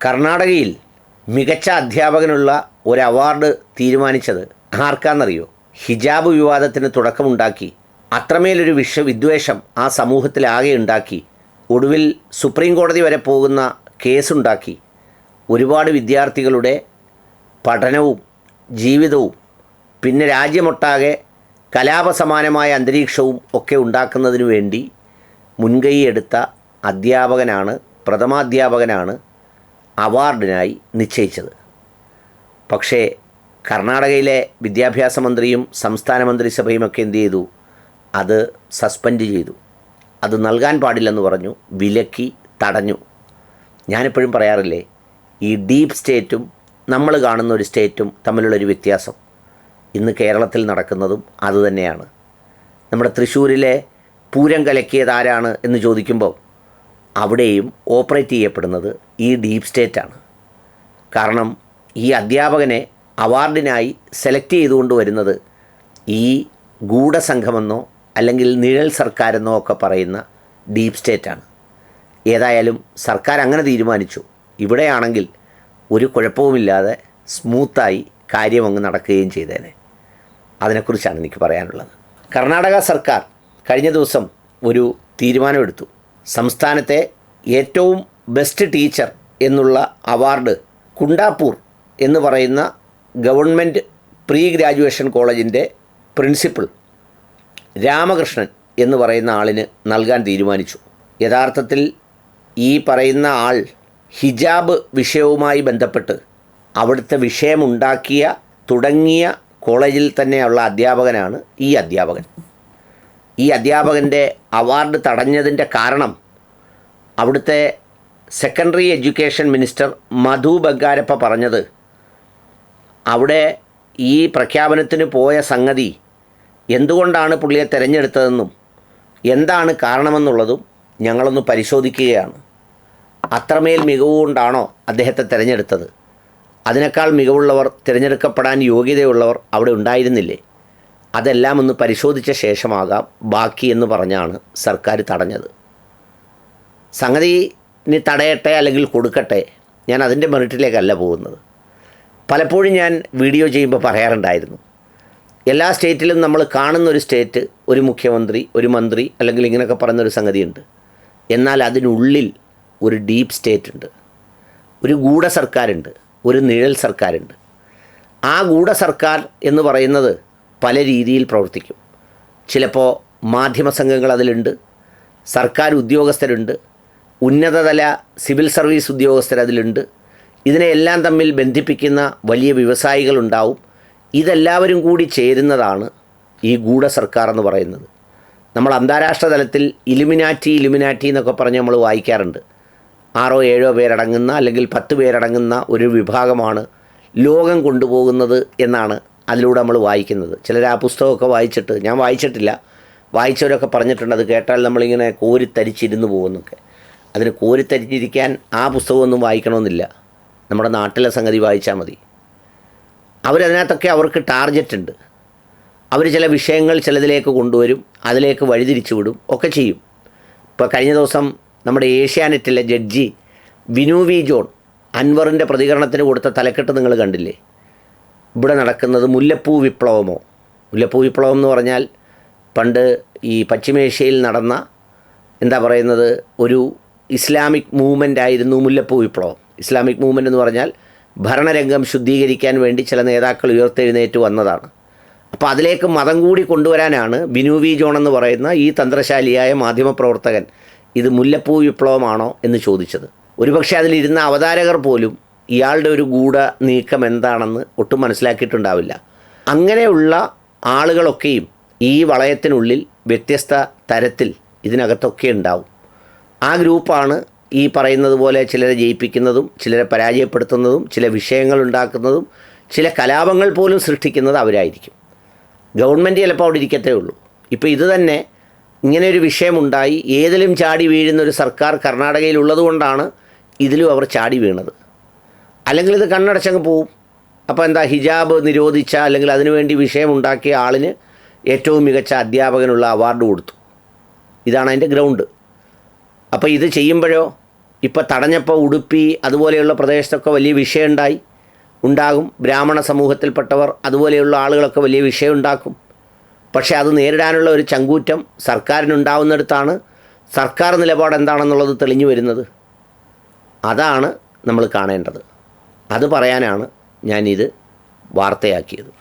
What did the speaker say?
കർണാടകയിൽ മികച്ച അധ്യാപകനുള്ള ഒരു അവാർഡ് തീരുമാനിച്ചത് ആർക്കാണെന്നറിയോ? ഹിജാബ് വിവാദത്തിന് തുടക്കമുണ്ടാക്കി അത്രമേലൊരു വിദ്വേഷം ആ സമൂഹത്തിലാകെ ഉണ്ടാക്കി ഒടുവിൽ സുപ്രീം കോടതി വരെ പോകുന്ന കേസുണ്ടാക്കി ഒരുപാട് വിദ്യാർത്ഥികളുടെ പഠനവും ജീവിതവും പിന്നെ രാജ്യമൊട്ടാകെ കലാപസമാനമായ അന്തരീക്ഷവും ഒക്കെ ഉണ്ടാക്കുന്നതിനു വേണ്ടി മുൻകൈയെടുത്ത അധ്യാപകനാണ്, പ്രഥമാധ്യാപകനാണ് അവാർഡിനായി നിശ്ചയിച്ചത്. പക്ഷേ കർണാടകയിലെ വിദ്യാഭ്യാസ മന്ത്രിയും സംസ്ഥാന മന്ത്രിസഭയുമൊക്കെ എന്ത് ചെയ്തു? അത് സസ്പെൻഡ് ചെയ്തു. അത് നൽകാൻ പാടില്ലെന്ന് പറഞ്ഞു, വിലക്കി, തടഞ്ഞു. ഞാനെപ്പോഴും പറയാറില്ലേ, ഈ ഡീപ്പ് സ്റ്റേറ്റും നമ്മൾ കാണുന്ന ഒരു സ്റ്റേറ്റും തമ്മിലുള്ളൊരു വ്യത്യാസം ഇന്ന് കേരളത്തിൽ നടക്കുന്നതും അതുതന്നെയാണ്. നമ്മുടെ തൃശ്ശൂരിലെ പൂരം കലക്കിയത് ആരാണ് എന്ന് ചോദിക്കുമ്പോൾ അവിടെയും ഓപ്പറേറ്റ് ചെയ്യപ്പെടുന്നത് ഈ ഡീപ്പ് സ്റ്റേറ്റാണ്. കാരണം ഈ അധ്യാപകനെ അവാർഡിനായി സെലക്ട് ചെയ്തുകൊണ്ട് വരുന്നത് ഈ ഗൂഢസംഘമെന്നോ അല്ലെങ്കിൽ നിഴൽ സർക്കാരെന്നോ ഒക്കെ പറയുന്ന ഡീപ്പ് സ്റ്റേറ്റാണ്. ഏതായാലും സർക്കാർ അങ്ങനെ തീരുമാനിച്ചു. ഇവിടെയാണെങ്കിൽ ഒരു കുഴപ്പവുമില്ലാതെ സ്മൂത്തായി കാര്യം അങ്ങ് നടക്കുകയും ചെയ്തേനെ. അതിനെക്കുറിച്ചാണ് എനിക്ക് പറയാനുള്ളത്. കർണാടക സർക്കാർ കഴിഞ്ഞ ദിവസം ഒരു തീരുമാനമെടുത്തു. സംസ്ഥാനത്തെ ഏറ്റവും ബെസ്റ്റ് ടീച്ചർ എന്നുള്ള അവാർഡ് കുണ്ടാപ്പൂർ എന്ന് പറയുന്ന ഗവൺമെൻറ് പ്രീ ഗ്രാജുവേഷൻ കോളേജിൻ്റെ പ്രിൻസിപ്പൽ രാമകൃഷ്ണൻ എന്ന് പറയുന്ന ആളിന് നൽകാൻ തീരുമാനിച്ചു. യഥാർത്ഥത്തിൽ ഈ പറയുന്ന ആൾ ഹിജാബ് വിഷയവുമായി ബന്ധപ്പെട്ട് അവിടുത്തെ വിഷയമുണ്ടാക്കിയ തുടങ്ങിയ കോളേജിൽ തന്നെയുള്ള അധ്യാപകനാണ് ഈ അധ്യാപകൻ. ഈ അധ്യാപകൻ്റെ അവാർഡ് തടഞ്ഞതിൻ്റെ കാരണം അവിടുത്തെ സെക്കൻഡറി എഡ്യൂക്കേഷൻ മിനിസ്റ്റർ മധു ബംഗാരപ്പ പറഞ്ഞത്, അവിടെ ഈ പ്രഖ്യാപനത്തിന് പോയ സംഗതി എന്തുകൊണ്ടാണ് പുള്ളിയെ തിരഞ്ഞെടുത്തതെന്നും എന്താണ് കാരണമെന്നുള്ളതും ഞങ്ങളൊന്ന് പരിശോധിക്കുകയാണ്. അത്രമേൽ മികവുകൊണ്ടാണോ അദ്ദേഹത്തെ തിരഞ്ഞെടുത്തത്? അതിനേക്കാൾ മികവുള്ളവർ, തിരഞ്ഞെടുക്കപ്പെടാൻ യോഗ്യതയുള്ളവർ അവിടെ ഉണ്ടായിരുന്നില്ലേ? അതെല്ലാം ഒന്ന് പരിശോധിച്ച ശേഷമാകാം ബാക്കി എന്ന് പറഞ്ഞാണ് സർക്കാർ തടഞ്ഞത്. സംഗതി ഇനി തടയട്ടെ അല്ലെങ്കിൽ കൊടുക്കട്ടെ, ഞാൻ അതിൻ്റെ മെറിറ്റിലേക്കല്ല പോകുന്നത്. പലപ്പോഴും ഞാൻ വീഡിയോ ചെയ്യുമ്പോൾ പറയാറുണ്ടായിരുന്നു, എല്ലാ സ്റ്റേറ്റിലും നമ്മൾ കാണുന്നൊരു സ്റ്റേറ്റ്, ഒരു മുഖ്യമന്ത്രി, ഒരു മന്ത്രി അല്ലെങ്കിൽ ഇങ്ങനെയൊക്കെ പറയുന്നൊരു സംഗതിയുണ്ട്. എന്നാൽ അതിനുള്ളിൽ ഒരു ഡീപ്പ് സ്റ്റേറ്റ് ഉണ്ട്, ഒരു ഗൂഢ സർക്കാരുണ്ട്, ഒരു നിഴൽ സർക്കാരുണ്ട്. ആ ഗൂഢ സർക്കാർ എന്ന് പറയുന്നത് പല രീതിയിൽ പ്രവർത്തിക്കും. ചിലപ്പോൾ മാധ്യമ സംഘങ്ങൾ അതിലുണ്ട്, സർക്കാർ ഉദ്യോഗസ്ഥരുണ്ട്, ഉന്നതതല സിവിൽ സർവീസ് ഉദ്യോഗസ്ഥർ അതിലുണ്ട്. ഇതിനെയെല്ലാം തമ്മിൽ ബന്ധിപ്പിക്കുന്ന വലിയ വ്യവസായികളുണ്ടാവും. ഇതെല്ലാവരും കൂടി ചേരുന്നതാണ് ഈ ഗൂഢ സർക്കാർ എന്ന് പറയുന്നത്. നമ്മൾ അന്താരാഷ്ട്ര തലത്തിൽ ഇലുമിനാറ്റി എന്നൊക്കെ പറഞ്ഞ് നമ്മൾ വായിക്കാറുണ്ട്. 6-7 പേരടങ്ങുന്ന അല്ലെങ്കിൽ 10 പേരടങ്ങുന്ന ഒരു വിഭാഗമാണ് ലോകം കൊണ്ടുപോകുന്നത് എന്നാണ് അതിലൂടെ നമ്മൾ വായിക്കുന്നത്. ചിലർ ആ പുസ്തകമൊക്കെ വായിച്ചിട്ട്, ഞാൻ വായിച്ചിട്ടില്ല, വായിച്ചവരൊക്കെ പറഞ്ഞിട്ടുണ്ട് അത് കേട്ടാൽ നമ്മളിങ്ങനെ കോരിത്തരിച്ചിരുന്ന് പോകുന്നൊക്കെ. അതിന് കോരിത്തരിച്ചിരിക്കാൻ ആ പുസ്തകമൊന്നും വായിക്കണമെന്നില്ല, നമ്മുടെ നാട്ടിലെ സംഗതി വായിച്ചാൽ മതി. അവരതിനകത്തൊക്കെ അവർക്ക് ടാർഗറ്റ് ഉണ്ട്. അവർ ചില വിഷയങ്ങൾ ചിലതിലേക്ക് കൊണ്ടുവരും, അതിലേക്ക് വഴിതിരിച്ചു വിടും, ഒക്കെ ചെയ്യും. ഇപ്പോൾ കഴിഞ്ഞ ദിവസം നമ്മുടെ ഏഷ്യാനെറ്റിലെ ജഡ്ജി വിനു വി ജോൺ അൻവറിൻ്റെ പ്രതികരണത്തിന് കൊടുത്ത തലക്കെട്ട് നിങ്ങൾ കണ്ടില്ലേ? ഇവിടെ നടക്കുന്നത് മുല്ലപ്പൂ വിപ്ലവമോ? മുല്ലപ്പൂ വിപ്ലവം എന്ന് പറഞ്ഞാൽ പണ്ട് ഈ പശ്ചിമേഷ്യയിൽ നടന്ന എന്താ പറയുന്നത്, ഒരു ഇസ്ലാമിക് മൂവ്മെൻ്റ് ആയിരുന്നു മുല്ലപ്പൂ വിപ്ലവം. ഇസ്ലാമിക് മൂവ്മെൻ്റ് എന്ന് പറഞ്ഞാൽ ഭരണരംഗം ശുദ്ധീകരിക്കാൻ വേണ്ടി ചില നേതാക്കൾ ഉയർത്തെഴുന്നേറ്റ് വന്നതാണ്. അപ്പോൾ അതിലേക്ക് മതം കൂടി കൊണ്ടുവരാനാണ് ബിനു വി ജോൺ എന്ന് പറയുന്ന ഈ തന്ത്രശാലിയായ മാധ്യമപ്രവർത്തകൻ ഇത് മുല്ലപ്പൂ വിപ്ലവമാണോ എന്ന് ചോദിച്ചത്. ഒരുപക്ഷെ അതിലിരുന്ന അവതാരകർ പോലും ഇയാളുടെ ഒരു ഗൂഢ നീക്കം എന്താണെന്ന് ഒട്ടും മനസ്സിലാക്കിയിട്ടുണ്ടാവില്ല. അങ്ങനെയുള്ള ആളുകളൊക്കെയും ഈ വളയത്തിനുള്ളിൽ വ്യത്യസ്ത തരത്തിൽ ഇതിനകത്തൊക്കെ ഉണ്ടാവും. ആ ഗ്രൂപ്പാണ് ഈ പറയുന്നത് പോലെ ചിലരെ ജയിപ്പിക്കുന്നതും ചിലരെ പരാജയപ്പെടുത്തുന്നതും ചില വിഷയങ്ങൾ ഉണ്ടാക്കുന്നതും ചില കലാപങ്ങൾ പോലും സൃഷ്ടിക്കുന്നത് അവരായിരിക്കും. ഗവൺമെൻറ് ചിലപ്പോൾ അവിടെ ഇരിക്കത്തേ ഉള്ളൂ. ഇപ്പോൾ ഇത് തന്നെ ഇങ്ങനെയൊരു വിഷയമുണ്ടായി ഏതിലും ചാടി വീഴുന്നൊരു സർക്കാർ കർണാടകയിലുള്ളതുകൊണ്ടാണ് ഇതിലും അവർ ചാടി വീണത്. അല്ലെങ്കിൽ ഇത് കണ്ണടച്ചങ്ങ് പോവും. അപ്പോൾ എന്താ, ഹിജാബ് നിരോധിച്ച അല്ലെങ്കിൽ അതിനുവേണ്ടി വിഷയമുണ്ടാക്കിയ ആളിന് ഏറ്റവും മികച്ച അധ്യാപകനുള്ള അവാർഡ് കൊടുത്തു. ഇതാണ് അതിൻ്റെ ഗ്രൗണ്ട്. അപ്പോൾ ഇത് ചെയ്യുമ്പോഴോ ഇപ്പോൾ തടഞ്ഞപ്പോൾ ഉടുപ്പി അതുപോലെയുള്ള പ്രദേശത്തൊക്കെ വലിയ ഉണ്ടാകും. ബ്രാഹ്മണ സമൂഹത്തിൽപ്പെട്ടവർ അതുപോലെയുള്ള ആളുകളൊക്കെ വലിയ വിഷയം ഉണ്ടാക്കും. പക്ഷേ അത് നേരിടാനുള്ള ഒരു ചങ്കൂറ്റം സർക്കാരിനുണ്ടാവുന്നിടത്താണ് സർക്കാർ നിലപാട് എന്താണെന്നുള്ളത് തെളിഞ്ഞു വരുന്നത്. അതാണ് നമ്മൾ കാണേണ്ടത്. അത് പറയാനാണ് ഞാനിത് വാർത്തയാക്കിയത്.